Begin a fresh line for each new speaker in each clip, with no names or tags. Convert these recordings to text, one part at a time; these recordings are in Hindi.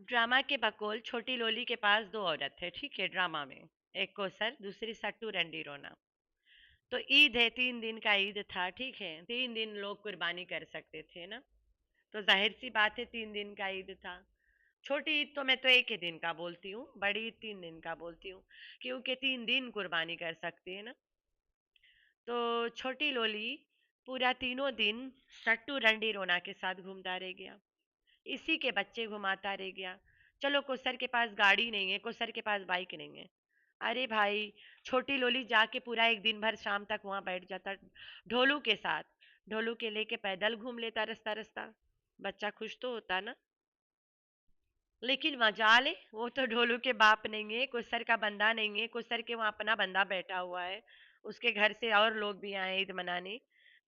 ड्रामा के बकौल छोटी लोली के पास दो औरत थे, ठीक है, ड्रामा में। एक कोसर, दूसरी सट्टू रंडी रोना। तो ईद है, 3 दिन का ईद था, ठीक है, 3 दिन लोग कुर्बानी कर सकते थे ना। तो जाहिर सी बात है 3 दिन का ईद था। छोटी ईद तो मैं तो एक ही दिन का बोलती हूँ, बड़ी ईद 3 दिन का बोलती हूँ, क्योंकि 3 दिन कुर्बानी कर सकती है ना। तो छोटी लोली पूरा तीनों दिन सट्टू रंडी रोना के साथ घूमता रह गया, इसी के बच्चे घुमाता रह गया। चलो, कोसर के पास गाड़ी नहीं है, कोसर के पास बाइक नहीं है। अरे भाई, छोटी लोली जाके पूरा एक दिन भर शाम तक वहां बैठ जाता, ढोलू के साथ, ढोलू के लेके पैदल घूम लेता रास्ता रास्ता। बच्चा खुश तो होता ना। लेकिन मजाल है, वो तो ढोलू के बाप नहीं है, कुसर का बंदा नहीं है, कुसर के वहां अपना बंदा बैठा हुआ है। उसके घर से और लोग भी आए ईद मनाने।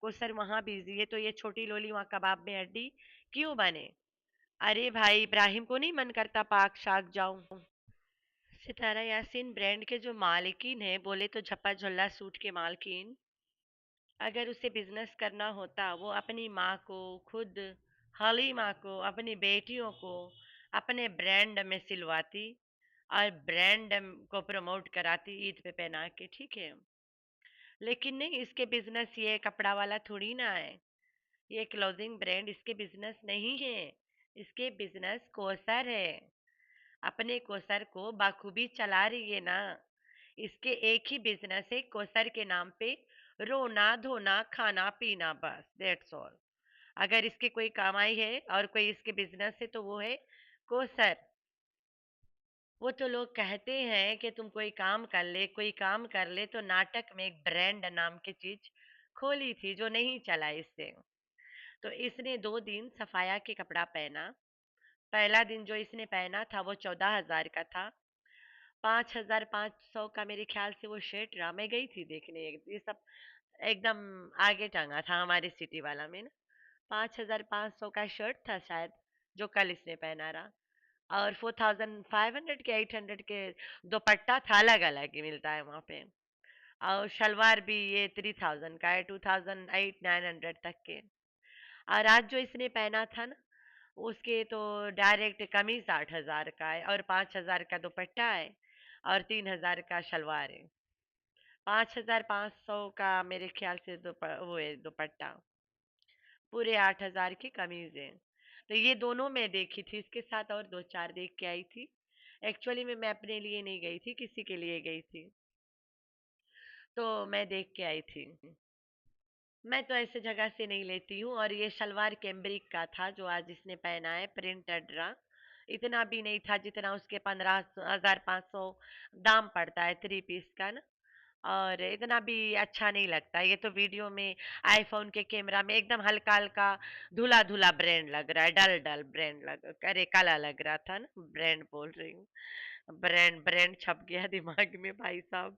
कुसर वहां बिजी है, तो ये छोटी लोली वहां कबाब में अड्डी क्यों बने। अरे भाई, इब्राहिम को नहीं मन करता पाक शाक जाऊं। सितारा यासीन ब्रांड के जो मालिकीन है, बोले तो झप्पा झुल्ला सूट के मालकिन, अगर उसे बिजनेस करना होता, वो अपनी माँ को खुद, हलीमा को, अपनी बेटियों को अपने ब्रांड में सिलवाती और ब्रांड को प्रमोट कराती ईद पे पहना के, ठीक है। लेकिन नहीं, इसके बिजनेस ये कपड़ा वाला थोड़ी ना है, ये क्लोथिंग ब्रांड इसके बिजनेस नहीं है। इसके बिजनेस कोसर है, अपने कोसर को बाखूबी चला रही है ना। इसके एक ही बिजनेस है कोसर के नाम पे, रोना धोना खाना पीना, बस दैट्स ऑल। अगर इसकी कोई कमाई है और कोई इसके बिजनेस है तो वो है कोसर। वो तो लोग कहते हैं कि तुम कोई काम कर ले, कोई काम कर ले, तो नाटक में एक ब्रांड नाम की चीज खोली थी जो नहीं चला इससे। तो इसने 2 दिन सफाया के कपड़ा पहना। पहला दिन जो इसने पहना था वो 14,000 का था। 5,500 का मेरे ख्याल से वो शर्ट रहा। मैं गई थी देखने, ये सब एकदम आगे टंगा था हमारे सिटी वाला में ना। 5,500 का शर्ट था शायद, जो कल इसने पहना रहा। और 4,500 के, 800 के दुपट्टा था, अलग अलग ही मिलता है वहाँ पे। और शलवार भी ये 3,000 का है, 2,800 900 तक के। और आज जो इसने पहना था ना, उसके तो डायरेक्ट कमीज 8,000 का है, और 5,000 का दुपट्टा है, और 3,000 का शलवार है। 5,500 का मेरे ख्याल से वो है दुपट्टा। पूरे 8,000 की कमीज है। तो ये दोनों मैं देखी थी, इसके साथ और दो चार देख के आई थी। एक्चुअली में मैं अपने लिए नहीं गई थी, किसी के लिए गई थी। तो मैं देख के आई थी। मैं तो ऐसे जगह से नहीं लेती हूँ। और ये शलवार कैम्ब्रिक का था जो आज इसने पहना है, प्रिंटेड रहा। इतना भी नहीं था जितना उसके 15,500 दाम पड़ता है 3 पीस का ना। और इतना भी अच्छा नहीं लगता। ये तो वीडियो में आईफोन के कैमरा में एकदम हल्का हल्का धुला धुला ब्रांड लग रहा है, डल डल ब्रांड लग, अरे काला लग रहा था ना, ब्रांड बोल रही हूँ। ब्रांड ब्रांड छप गया दिमाग में भाई साहब।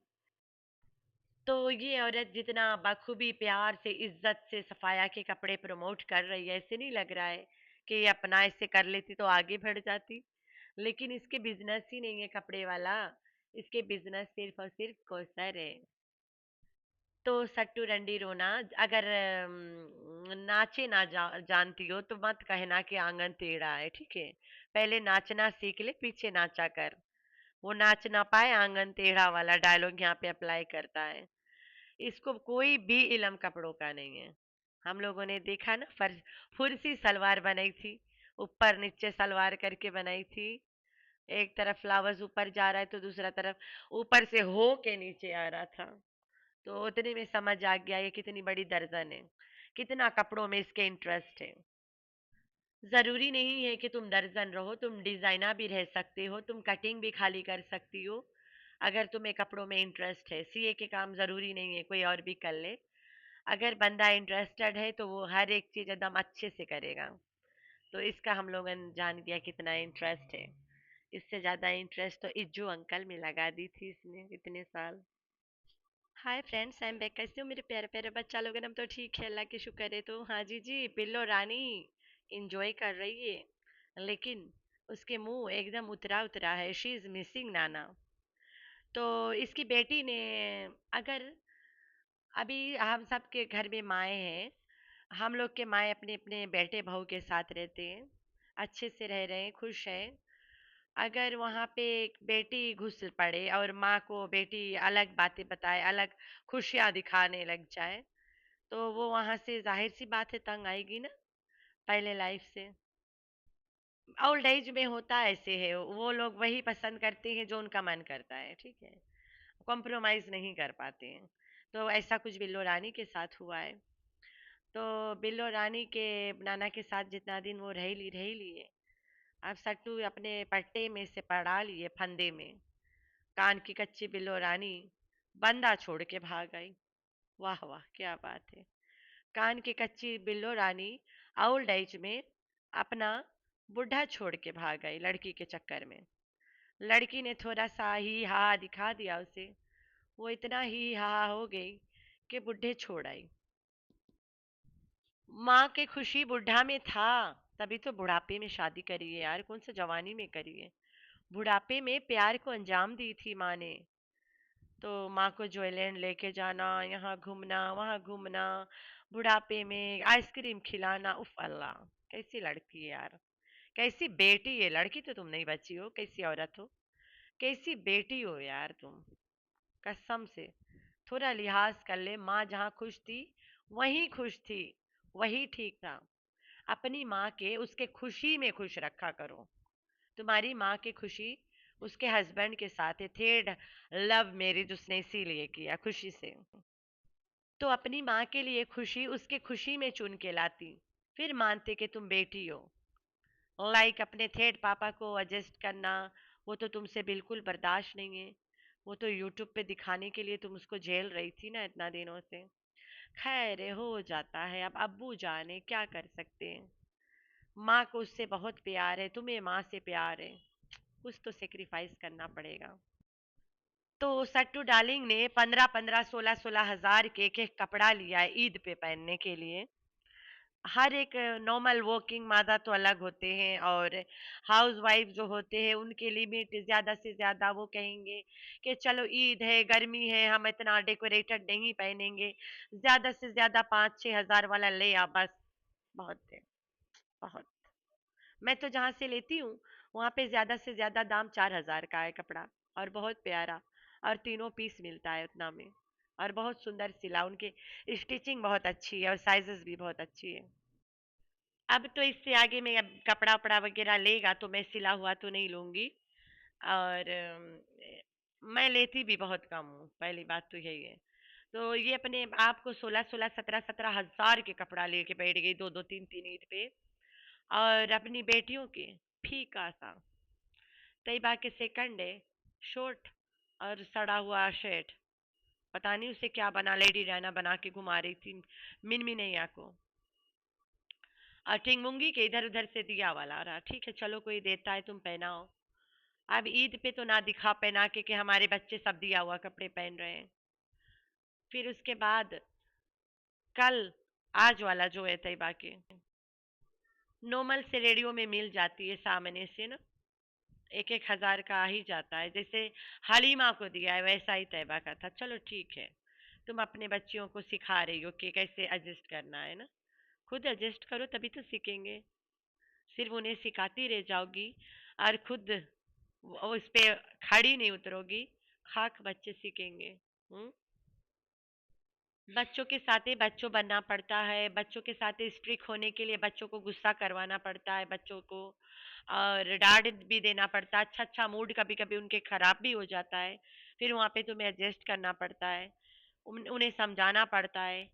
तो ये औरत जितना बखूबी प्यार से इज्जत से सफाया के कपड़े प्रमोट कर रही है, ऐसे नहीं लग रहा है कि ये अपना ऐसे कर लेती तो आगे बढ़ जाती। लेकिन इसके बिजनेस ही नहीं है कपड़े वाला, इसके बिजनेस सिर्फ और सिर्फ कोसर है। तो सट्टू रंडी रोना, अगर नाचे ना जानती हो तो मत कहना कि आंगन टेढ़ा है, ठीक है। पहले नाचना सीख ले, पीछे नाचा कर। वो नाच ना पाए, आंगन टेढ़ा वाला डायलॉग यहाँ पे अप्लाई करता है। इसको कोई भी इलम कपड़ों का नहीं है। हम लोगों ने देखा ना, फुर्सी सलवार बनाई थी, ऊपर नीचे सलवार करके बनाई थी। एक तरफ फ्लावर्स ऊपर जा रहा है तो दूसरा तरफ ऊपर से हो के नीचे आ रहा था। तो उतने में समझ आ गया ये कितनी बड़ी दर्जन है, कितना कपड़ों में इसके इंटरेस्ट है। जरूरी नहीं है कि तुम दर्जन रहो, तुम डिजाइनर भी रह सकते हो, तुम कटिंग भी खाली कर सकती हो। अगर तुम्हें कपड़ों में इंटरेस्ट है, सीए के काम जरूरी नहीं है कोई और भी कर ले। अगर बंदा इंटरेस्टेड है तो वो हर एक चीज एकदम अच्छे से करेगा। तो इसका हम लोगों ने जान गया कितना इंटरेस्ट है। इससे ज्यादा इंटरेस्ट तो इज्जू अंकल में लगा दी थी इसने इतने साल। Hi friends, I am back. कैसे हो मेरे प्यारे प्यारे बच्चा लोग? हम तो ठीक है, अल्लाह की शुक्र है। तो हाँ जी जी, बिल्लो रानी इंजॉय कर रही है, लेकिन उसके मुंह एकदम उतरा उतरा है। शी इज मिसिंग नाना। तो इसकी बेटी ने, अगर, अभी हम सब के घर में माए हैं, हम लोग के माए अपने अपने बेटे बहू के साथ रहते हैं, अच्छे से रह रहे हैं, खुश हैं। अगर वहाँ पे एक बेटी घुस पड़े और माँ को बेटी अलग बातें बताए, अलग खुशियाँ दिखाने लग जाए, तो वो वहाँ से ज़ाहिर सी बात है तंग आएगी ना पहले लाइफ से। ओल्ड एज में होता ऐसे है, वो लोग वही पसंद करते हैं जो उनका मन करता है, ठीक है, कॉम्प्रोमाइज नहीं कर पाते हैं। तो ऐसा कुछ बिल्लो रानी के साथ हुआ है। तो बिल्लो रानी के नाना के साथ जितना दिन वो रह लिए, अब सट्टू अपने पट्टे में से पड़ा लिए फंदे में। कान की कच्ची बिल्लो रानी बंदा छोड़ के भाग आई। वाह वाह, क्या बात है। कान की कच्ची बिल्लो रानी ओल्ड एज में अपना बुढ़ा छोड़ के भाग गई लड़की के चक्कर में। लड़की ने थोड़ा सा ही हा दिखा दिया उसे, वो इतना ही हा हो गई कि बुढ़े छोड़ आई। माँ की खुशी बुढ़ा में था, तभी तो बुढ़ापे में शादी करी है यार, कौन सा जवानी में करी है। बुढ़ापे में प्यार को अंजाम दी थी माँ ने। तो माँ को जोयलैंड लेके जाना, यहाँ घूमना वहाँ घूमना, बुढ़ापे में आइसक्रीम खिलाना, उफ अल्लाह, कैसी लड़की है यार, कैसी बेटी है। लड़की तो तुम नहीं बची हो, कैसी औरत हो, कैसी बेटी हो यार तुम, कसम से। थोड़ा लिहाज कर ले, माँ जहाँ खुश थी वहीं खुश थी, वही ठीक था। अपनी माँ के उसके खुशी में खुश रखा करो। तुम्हारी माँ की खुशी उसके हस्बैंड के साथ है, थेड लव मैरिज उसने इसीलिए किया खुशी से। तो अपनी माँ के लिए खुशी उसके खुशी में चुन के लाती, फिर मानते कि तुम बेटी हो। लाइक अपने थेड पापा को एडजस्ट करना, वो तो तुमसे बिल्कुल बर्दाश्त नहीं है। वो तो यूट्यूब पे दिखाने के लिए तुम उसको झेल रही थी ना इतना दिनों से। खैर हो जाता है, अब अब्बू जाने क्या कर सकते हैं। माँ को उससे बहुत प्यार है, तुम्हें माँ से प्यार है, कुछ तो सेक्रीफाइस करना पड़ेगा। तो सट्टू डार्लिंग ने 15-15 16-16 हजार के एक एक कपड़ा लिया है ईद पे पहनने के लिए। हर एक नॉर्मल वर्किंग मादा तो अलग होते हैं, और हाउस वाइफ जो होते हैं उनके लिमिट ज्यादा से ज्यादा वो कहेंगे कि चलो ईद है गर्मी है हम इतना डेकोरेटेड नहीं पहनेंगे, ज्यादा से ज्यादा 5-6 हजार वाला ले आ बस, बहुत है, बहुत। मैं तो जहाँ से लेती हूँ वहाँ पे ज्यादा से ज्यादा दाम 4 हजार का है कपड़ा, और बहुत प्यारा, और तीनों पीस मिलता है उतना में, और बहुत सुंदर सिला, उनके स्टिचिंग बहुत अच्छी है और साइजेस भी बहुत अच्छी है। अब तो इससे आगे मैं अब कपड़ा वपड़ा वगैरह लेगा तो मैं सिला हुआ तो नहीं लूंगी। और मैं लेती भी बहुत कम हूँ, पहली बात तो यही है। तो ये अपने आप को 16-16 17-17 हजार के कपड़ा लेके बैठ गई, दो दो तीन तीन ईद पे। और अपनी बेटियों के फीका सा तैयबा के सेकंड डे शॉर्ट और सड़ा हुआ शर्ट, पता नहीं उसे क्या बना, लेडी डायना बना के घुमा रही थी मिनमिनैया को। और टिंगमुंगी के इधर उधर से दिया वाला रहा, ठीक है चलो कोई देता है तुम पहनाओ। अब ईद पे तो ना दिखा पहना के हमारे बच्चे सब दिया हुआ कपड़े पहन रहे हैं। फिर उसके बाद कल आज वाला जो है तैयबा के, नॉर्मल से रेडियो में मिल जाती है सामने से ना, एक एक हजार का आ ही जाता है, जैसे हलीमा को दिया है वैसा ही तैयबा का था। चलो ठीक है, तुम अपने बच्चियों को सिखा रही हो कि कैसे एडजस्ट करना है ना, खुद एडजस्ट करो तभी तो सीखेंगे। सिर्फ उन्हें सिखाती रह जाओगी और खुद वो उस पे खड़ी नहीं उतरोगी, खाक बच्चे सीखेंगे। हम्म। बच्चों के साथ ही बच्चों बनना पड़ता है, बच्चों के साथ स्ट्रिक्ट होने के लिए बच्चों को गुस्सा करवाना पड़ता है बच्चों को, और डांट भी देना पड़ता है। अच्छा अच्छा मूड कभी कभी उनके खराब भी हो जाता है, फिर वहाँ पे तुम्हें एडजस्ट करना पड़ता है, उन्हें समझाना पड़ता है।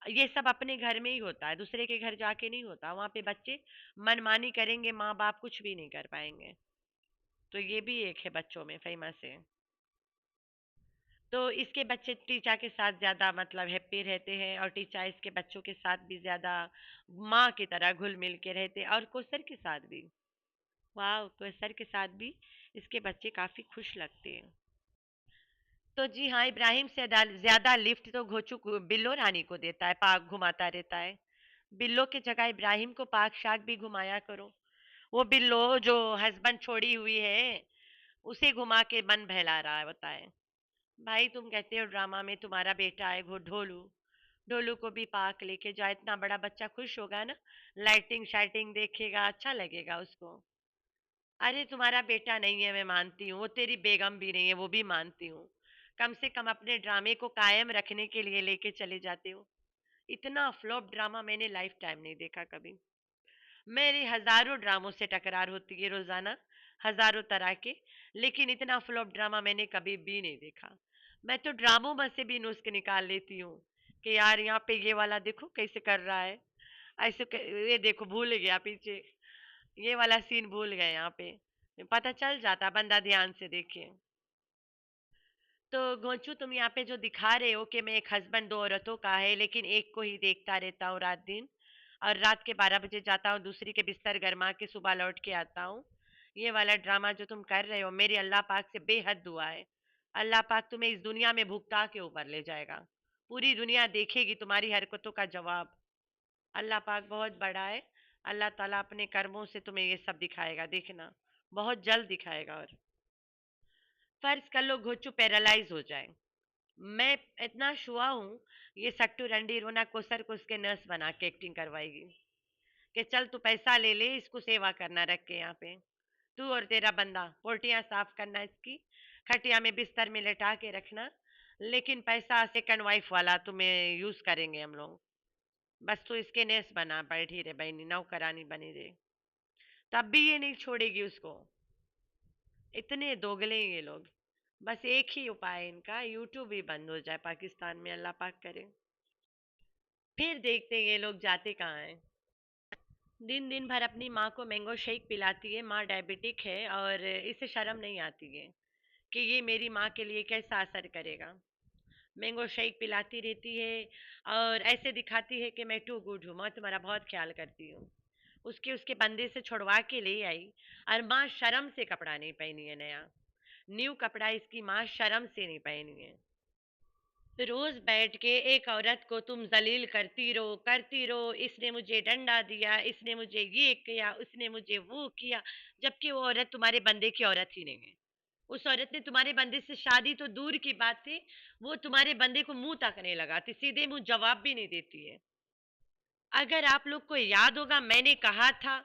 ये सब अपने घर में ही होता है, दूसरे के घर जाके नहीं होता। वहाँ पे बच्चे मनमानी करेंगे, माँ बाप कुछ भी नहीं कर पाएंगे। तो ये भी एक है बच्चों में फेमस है। तो इसके बच्चे टीचा के साथ ज्यादा मतलब हैप्पी रहते हैं, और टीचा इसके बच्चों के साथ भी ज्यादा माँ की तरह घुल मिल के रहते हैं, और कोसर के साथ भी। वाह, कोसर के साथ भी इसके बच्चे काफी खुश लगते हैं। तो जी हाँ, इब्राहिम से ज्यादा लिफ्ट तो घोचू बिल्लो रानी को देता है, पार्क घुमाता रहता है। बिल्लो की जगह इब्राहिम को पार्क शाक भी घुमाया करो। वो बिल्लो जो हस्बैंड छोड़ी हुई है उसे घुमा के मन बहला रहा है, बताए। भाई तुम कहते हो ड्रामा में तुम्हारा बेटा है वो ढोलू, ढोलू को भी पार्क लेके जाए, इतना बड़ा बच्चा खुश होगा ना, लाइटिंग शाइटिंग देखेगा, अच्छा लगेगा उसको। अरे तुम्हारा बेटा नहीं है, मैं मानती हूँ, वो तेरी बेगम भी नहीं है, वो भी मानती हूँ। कम से कम अपने ड्रामे को कायम रखने के लिए लेके चले जाते हो। इतना फ्लॉप ड्रामा मैंने लाइफ टाइम नहीं देखा कभी। मेरी हजारों ड्रामों से टकरार होती है रोजाना, हजारों तरह के, लेकिन इतना फ्लॉप ड्रामा मैंने कभी भी नहीं देखा। मैं तो ड्रामों में से भी नुस्ख निकाल लेती हूँ कि यार यहाँ पे ये वाला देखो कैसे कर रहा है, ऐसे ये देखो भूल गया पीछे, ये वाला सीन भूल गए यहाँ पे, पता चल जाता बंदा ध्यान से देखे। तो गोचू तुम यहाँ पे जो दिखा रहे हो कि मैं एक हस्बैंड दो औरतों का है लेकिन एक को ही देखता रहता हूँ रात दिन, और रात के 12 बजे जाता हूँ दूसरी के बिस्तर गरमा के सुबह लौट के आता हूँ, ये वाला ड्रामा जो तुम कर रहे हो, मेरी अल्लाह पाक से बेहद दुआ है। अल्लाह पाक तुम्हें इस दुनिया में भुगता के ऊपर ले जाएगा। पूरी दुनिया देखेगी तुम्हारी हरकतों का जवाब। अल्लाह पाक बहुत बड़ा है। अल्लाह ताला अपने कर्मों से तुम्हें ये सब दिखाएगा, देखना, बहुत जल्द दिखाएगा। और फर्ज कर लो घोचू पैरालाइज हो जाए, मैं इतना शुआ हूँ, ये सट्टू रंडी रोना कोसर को उसके नर्स बना के एक्टिंग करवाएगी कि चल तू पैसा ले ले, इसको सेवा करना रख के यहाँ पे, तू और तेरा बंदा पोटियां साफ करना इसकी, खटिया में बिस्तर में लेटा के रखना, लेकिन पैसा सेकंड वाइफ वाला तुम्हें यूज करेंगे हम लोग। बस तू इसके नेस बना बैठी रे बहनी, नौकरानी बनी रे, तब भी ये नहीं छोड़ेगी उसको। इतने दोगले हैं ये लोग। बस एक ही उपाय है इनका, यूट्यूब ही बंद हो जाए पाकिस्तान में, अल्लाह पाक करे। फिर देखते हैं ये लोग जाते कहाँ हैं। दिन दिन भर अपनी माँ को मैंगो शेक पिलाती है, माँ डायबिटिक है और इसे शर्म नहीं आती है कि ये मेरी माँ के लिए कैसा असर करेगा। मैंगो शेक पिलाती रहती है और ऐसे दिखाती है कि मैं टू गुड हूँ, मैं तुम्हारा बहुत ख्याल करती हूँ। उसके उसके बंदे से छुड़वा के ले आई, और माँ शर्म से कपड़ा नहीं पहनी है नया, न्यू कपड़ा इसकी माँ शर्म से नहीं पहनी है। रोज बैठ के एक औरत को तुम जलील करती रहो, इसने मुझे डंडा दिया, इसने मुझे ये किया, उसने मुझे वो किया, जबकि वो औरत तुम्हारे बंदे की औरत ही नहीं है। उस औरत ने तुम्हारे बंदे से शादी तो दूर की बात थी, वो तुम्हारे बंदे को मुंह तक नहीं लगाती, सीधे मुंह जवाब भी नहीं देती है। अगर आप लोग को याद होगा, मैंने कहा था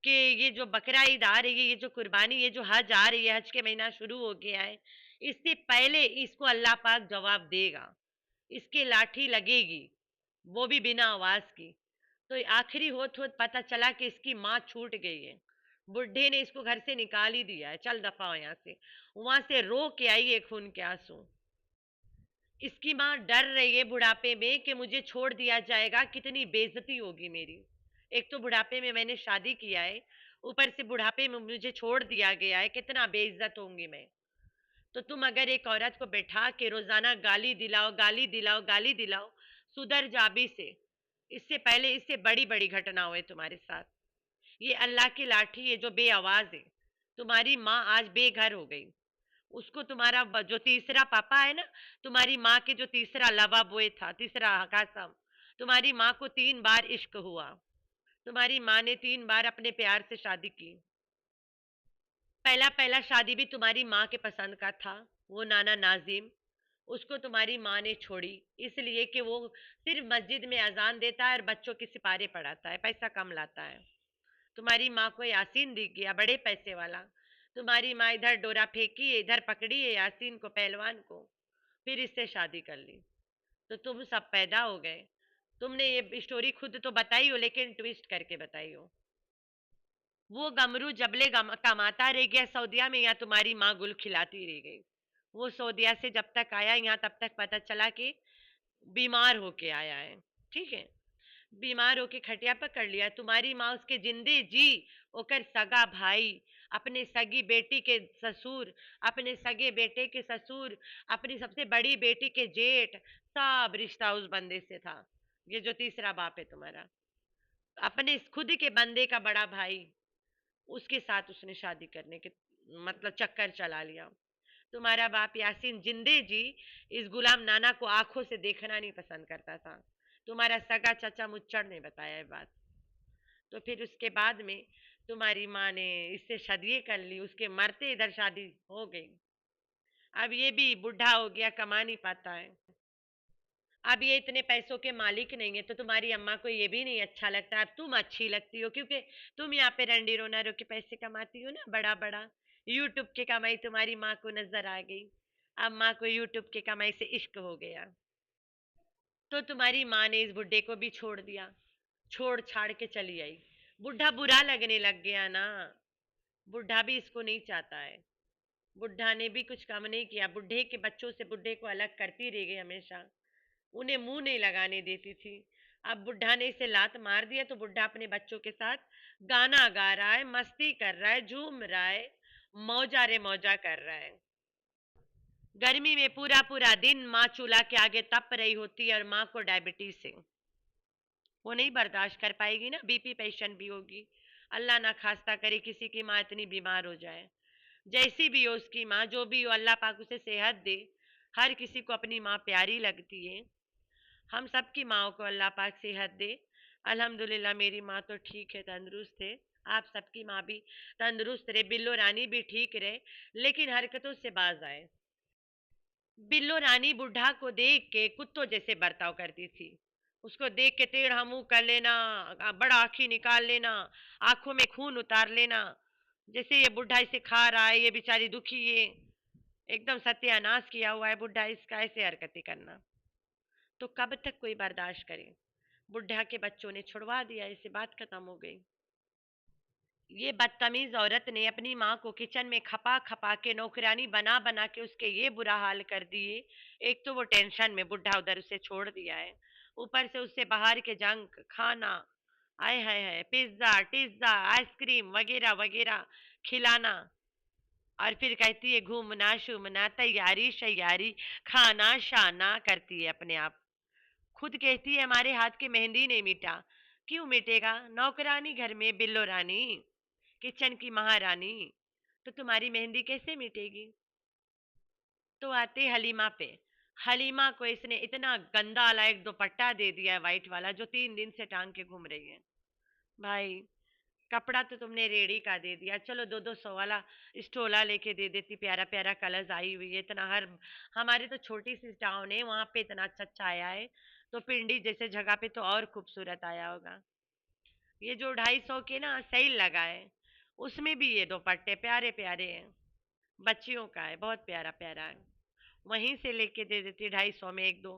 कि ये जो बकरा ईद आ रही है, ये जो कुर्बानी, ये जो हज आ रही है, हज के महीना शुरू हो गया है, इससे पहले इसको अल्लाह पाक जवाब देगा, इसके लाठी लगेगी, वो भी बिना आवाज की। तो आखिरी होत होत पता चला कि इसकी माँ छूट गई है, बुढ़े ने इसको घर से निकाल ही दिया है, चल दफा हो यहाँ से। वहां से रो के आई है खून के आंसू। इसकी माँ डर रही है बुढ़ापे में कि मुझे छोड़ दिया जाएगा, कितनी बेइज्जती होगी मेरी। एक तो बुढ़ापे में मैंने शादी किया है, ऊपर से बुढ़ापे में मुझे छोड़ दिया गया है, कितना बेइज्जत होंगी मैं। तो तुम अगर एक औरत को बैठा के रोजाना गाली दिलाओ, गाली दिलाओ, गाली दिलाओ, सुधर जाबी से, इससे पहले इससे बड़ी बड़ी घटना हुए तुम्हारे साथ। ये अल्लाह की लाठी है जो बे आवाज है। तुम्हारी माँ आज बेघर हो गई। उसको तुम्हारा जो तीसरा पापा है ना, तुम्हारी माँ के जो तीसरा लवा बोए था, तीसरा कासम, तुम्हारी माँ को 3 बार इश्क हुआ। तुम्हारी माँ ने 3 बार अपने प्यार से शादी की। पहला पहला शादी भी तुम्हारी माँ के पसंद का था, वो नाना नाजिम। उसको तुम्हारी माँ ने छोड़ी, इसलिए कि वो सिर्फ मस्जिद में अजान देता है और बच्चों के सिपारे पढ़ाता है, पैसा कम लाता है। तुम्हारी माँ को यासीन दिख गया, बड़े पैसे वाला। तुम्हारी माँ इधर डोरा फेंकी है, इधर पकड़ी है यासीन को, पहलवान को, फिर इससे शादी कर ली। तो तुम सब पैदा हो गए। तुमने ये स्टोरी खुद तो बताई हो, लेकिन ट्विस्ट करके बताई हो। वो गमरू जबले कमाता रह गया सऊदिया में, या तुम्हारी माँ गुल खिलाती रह गई। वो सऊदिया से जब तक आया यहाँ, तब तक पता चला कि बीमार होके आया है। ठीक है, बीमार होके खटिया पकड़ लिया। तुम्हारी माँ उसके जिंदे जी ओकर सगा भाई, अपने सगी बेटी के ससुर, अपने सगे बेटे के ससुर, अपनी सबसे बड़ी बेटी के जेठ, सब रिश्ता उस बंदे से था। ये जो तीसरा बाप है तुम्हारा, अपने खुद के बंदे का बड़ा भाई, उसके साथ उसने शादी करने के मतलब चक्कर चला लिया। तुम्हारा बाप यासीन जिंदे जी इस गुलाम नाना को आंखों से देखना नहीं पसंद करता था। तुम्हारा सगा चाचा मुच्चड़ ने बताया है बात। तो फिर उसके बाद में तुम्हारी माँ ने इससे शादी कर ली, उसके मरते इधर शादी हो गई। अब ये भी बुढ़ा हो गया, कमा नहीं पाता है। अब ये इतने पैसों के मालिक नहीं है तो तुम्हारी अम्मा को ये भी नहीं अच्छा लगता। अब तुम अच्छी लगती हो क्योंकि तुम यहाँ पे रंडी रोनारो के पैसे कमाती हो ना, बड़ा बड़ा। यूट्यूब की कमाई तुम्हारी माँ को नजर आ गई। अब माँ को यूट्यूब की कमाई से इश्क हो गया। तो तुम्हारी माँ ने इस बुड्ढे को भी छोड़ दिया, छोड़ छाड़ के चली आई। बुढ़ा बुरा लगने लग गया ना। बुढ़ा भी इसको नहीं चाहता है। बुढ़ा ने भी कुछ कम नहीं किया, बुढ़े के बच्चों से बुढ़े को अलग करती रह गई हमेशा। उन्हें मुंह नहीं लगाने देती थी। अब बुढ़ा ने इसे लात मार दिया तो बुढ़ा अपने बच्चों के साथ गाना गा रहा है, मस्ती कर रहा है, झूम रहा है, मौजा रे मौजा कर रहा है। गर्मी में पूरा पूरा दिन माँ चूल्हा के आगे तप रही होती है और माँ को डायबिटीज है। वो नहीं बर्दाश्त कर पाएगी ना, बीपी पेशेंट भी होगी। अल्लाह ना खास्ता करे किसी की माँ इतनी बीमार हो जाए। जैसी भी हो उसकी माँ, जो भी हो, अल्लाह पाक उसे सेहत दे। हर किसी को अपनी माँ प्यारी लगती है। हम सबकी माओ को अल्लाह पाक सेहत दे। अल्हम्दुलिल्लाह मेरी माँ तो ठीक है, तंदुरुस्त है। आप सबकी माँ भी तंदुरुस्त रहे, बिल्लो रानी भी ठीक रहे, लेकिन हरकतों से बाज आए। बिल्लो रानी बुढ़ा को देख के कुत्तों जैसे बर्ताव करती थी। उसको देख के टेढ़ा मुंह कर लेना, बड़ा आंखी निकाल लेना, आंखों में खून उतार लेना, जैसे ये बुढ़ा इसे खा रहा है, ये बेचारी दुखी है, एकदम सत्यानाश किया हुआ है बुढ़ा इसका, ऐसे हरकतें करना। तो कब तक कोई बर्दाश्त करे। बुढ़ा के बच्चों ने छुड़वा दिया, इसे बात खत्म हो गई। ये बदतमीज औरत ने अपनी माँ को किचन में खपा खपा के नौकरानी बना बना के उसके ये बुरा हाल कर दिए। एक तो वो टेंशन में बुढ़ा उधर उसे छोड़ दिया है, ऊपर से उससे बाहर के जंक खाना, आय हाय हाय, पिज्जा टिज्जा आइसक्रीम वगैरह वगैरह खिलाना। और फिर कहती है घूमना शूमना तैयारी शैयारी, खाना शाना करती है अपने आप। खुद कहती है हमारे हाथ की मेहंदी नहीं मिटा। क्यों मिटेगा, नौकरानी घर में बिल्लो रानी, किचन की महारानी, तो तुम्हारी मेहंदी कैसे मिटेगी। तो आते हलीमा पे। हलीमा को इसने इतना गंदा वाला एक दुपट्टा दे दिया है, वाइट वाला, जो 3 दिन से टांग के घूम रही है। भाई, कपड़ा तो तुमने रेडी का दे दिया, चलो 200 वाला स्टोला लेके दे देती, प्यारा प्यारा कलर्स आई हुई है इतना। हर हमारी तो छोटी सी टाउन है, वहां पे इतना अच्छा अच्छा आया है, तो पिंडी जैसे जगह पे तो और खूबसूरत आया होगा। ये जो 250 के ना सेल लगा है, उसमें भी ये दुपट्टे प्यारे प्यारे हैं। बच्चियों का है, बहुत प्यारा प्यारा है। वहीं से लेके दे देती 250 में एक दो।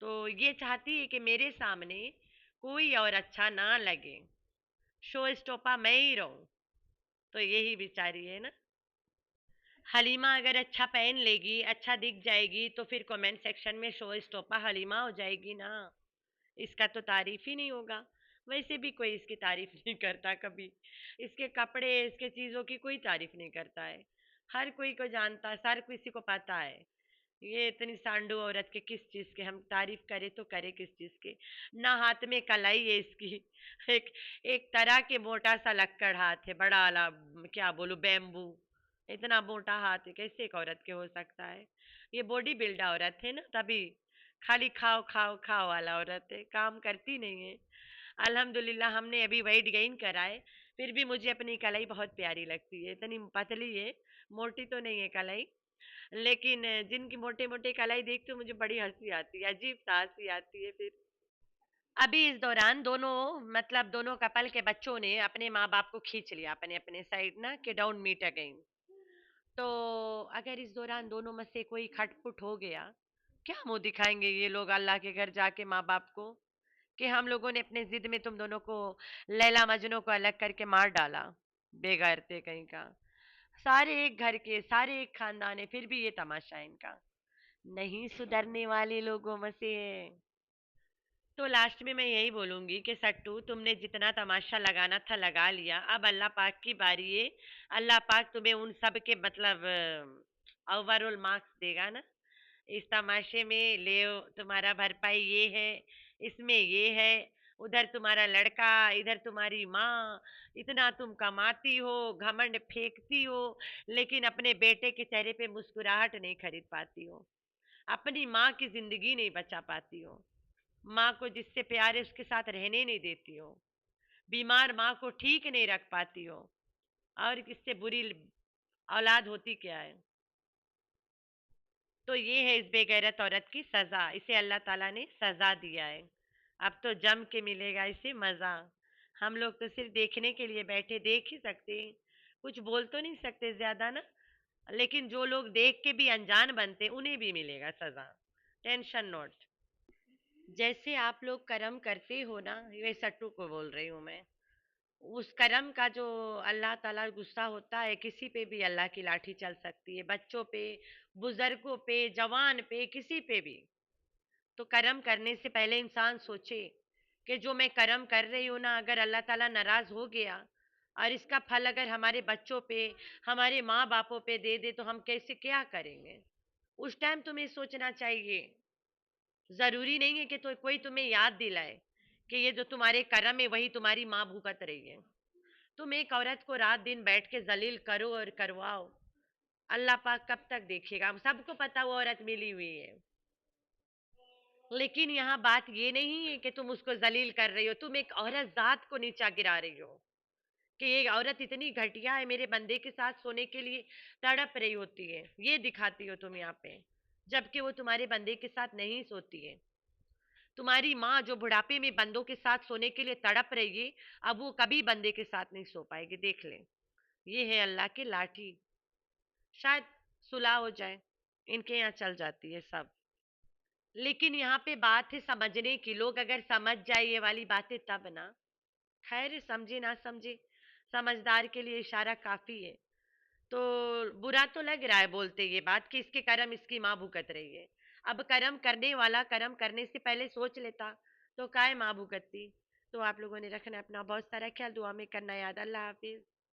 तो ये चाहती है कि मेरे सामने कोई और अच्छा ना लगे, शो स्टॉपा मैं ही रहूं। तो यही बेचारी है ना। हलीमा अगर अच्छा पहन लेगी, अच्छा दिख जाएगी, तो फिर कमेंट सेक्शन में शो स्टॉपा हलीमा हो जाएगी ना। इसका तो तारीफ ही नहीं होगा। वैसे भी कोई इसकी तारीफ नहीं करता कभी। इसके कपड़े इसके चीजों की कोई तारीफ नहीं करता है। हर कोई को जानता है, हर किसी को पता है। ये इतनी सांडू औरत के किस चीज के हम तारीफ करें, तो करे किस चीज के। ना हाथ में कलाई है इसकी। एक एक तरह के मोटा सा लक्कड़ हाथ है, बड़ा वाला, क्या बोलूं, बैम्बू। इतना मोटा हाथ है, कैसे एक औरत के हो सकता है। ये बॉडी बिल्डर औरत है ना, तभी। खाली खाओ खाओ खाओ वाला औरत है, काम करती नहीं है। अल्हम्दुलिल्लाह हमने अभी वेट गेन करा है, फिर भी मुझे अपनी कलाई बहुत प्यारी लगती है, इतनी पतली है। मोटी तो नहीं है कलाई, लेकिन जिनकी मोटे मोटे कलाई देखती हूँ मुझे बड़ी हंसी आती है, अजीब सा हंसी आती है फिर। अभी इस दौरान दोनों, मतलब दोनों कपल के बच्चों ने अपने माँ बाप को खींच लिया अपने अपने साइड ना, कि डाउन मीट अगेन। तो अगर इस दौरान दोनों में से कोई खटपुट हो गया, क्या मुंह दिखाएंगे ये लोग अल्लाह के घर जाके माँ बाप को, कि हम लोगों ने अपने जिद में तुम दोनों को, लैला मजनू को अलग करके मार डाला। बेगैरते कहीं का। सारे एक घर के, सारे एक खानदान है, फिर भी ये तमाशा है इनका। नहीं सुधरने वाले लोगों में से है। तो लास्ट में मैं यही बोलूंगी कि सट्टू, तुमने जितना तमाशा लगाना था लगा लिया, अब अल्लाह पाक की बारी है। अल्लाह पाक तुम्हें उन सब के मतलब ओवरऑल मार्क्स देगा ना। इस तमाशे में ले, तुम्हारा भरपाई ये है, इसमें ये है, उधर तुम्हारा लड़का, इधर तुम्हारी माँ, इतना तुम कमाती हो, घमंड फेंकती हो, लेकिन अपने बेटे के चेहरे पे मुस्कुराहट नहीं खरीद पाती हो, अपनी माँ की जिंदगी नहीं बचा पाती हो, माँ को जिससे प्यार है उसके साथ रहने नहीं देती हो, बीमार माँ को ठीक नहीं रख पाती हो। और किससे बुरी औलाद होती क्या है। तो ये है इस बेगैरत औरत की सजा, इसे अल्लाह ताला ने सजा दिया है। अब तो जम के मिलेगा इसे मजा। हम लोग तो सिर्फ देखने के लिए बैठे, देख ही सकते हैं, कुछ बोल तो नहीं सकते ज्यादा ना। लेकिन जो लोग देख के भी अनजान बनते उन्हें भी मिलेगा सजा। Tension not. जैसे आप लोग कर्म करते हो ना, ये सट्टू को बोल रही हूँ मैं, उस कर्म का जो अल्लाह ताला गुस्सा होता है, किसी पे भी अल्लाह की लाठी चल सकती है, बच्चों पे, बुजुर्गों पे, जवान पे, किसी पे भी। तो कर्म करने से पहले इंसान सोचे कि जो मैं कर्म कर रही हूँ ना, अगर अल्लाह ताला नाराज हो गया और इसका फल अगर हमारे बच्चों पे, हमारे माँ बापों पे दे दे तो हम कैसे क्या करेंगे। उस टाइम तुम्हें सोचना चाहिए। जरूरी नहीं है कि तो कोई तुम्हें याद दिलाए कि ये जो तुम्हारे कर्म है वही तुम्हारी माँ भुगत रही है। तुम एक औरत को रात दिन बैठ के जलील करो और करवाओ, अल्लाह पाक कब तक देखेगा। सबको पता वो औरत मिली हुई है। लेकिन यहाँ बात ये नहीं है कि तुम उसको जलील कर रही हो, तुम एक औरत जात को नीचा गिरा रही हो कि ये औरत इतनी घटिया है, मेरे बंदे के साथ सोने के लिए तड़प रही होती है, ये दिखाती हो तुम यहाँ पे। जबकि वो तुम्हारे बंदे के साथ नहीं सोती है। तुम्हारी माँ जो बुढ़ापे में बंदों के साथ सोने के लिए तड़प रही है, अब वो कभी बंदे के साथ नहीं सो पाएगी, देख ले। ये है अल्लाह की लाठी। शायद सुलह हो जाए, इनके यहाँ चल जाती है सब। लेकिन यहाँ पे बात है समझने की, लोग अगर समझ जाए ये वाली बातें तब ना। खैर, समझे ना समझे, समझदार के लिए इशारा काफी है। तो बुरा तो लग रहा है बोलते ये बात कि इसके कर्म इसकी माँ भुगत रही है। अब कर्म करने वाला कर्म करने से पहले सोच लेता तो काय माँ भुगतती। तो आप लोगों ने रखना अपना बहुत सारा ख्याल, दुआ में करना याद। अल्लाह हाफिज।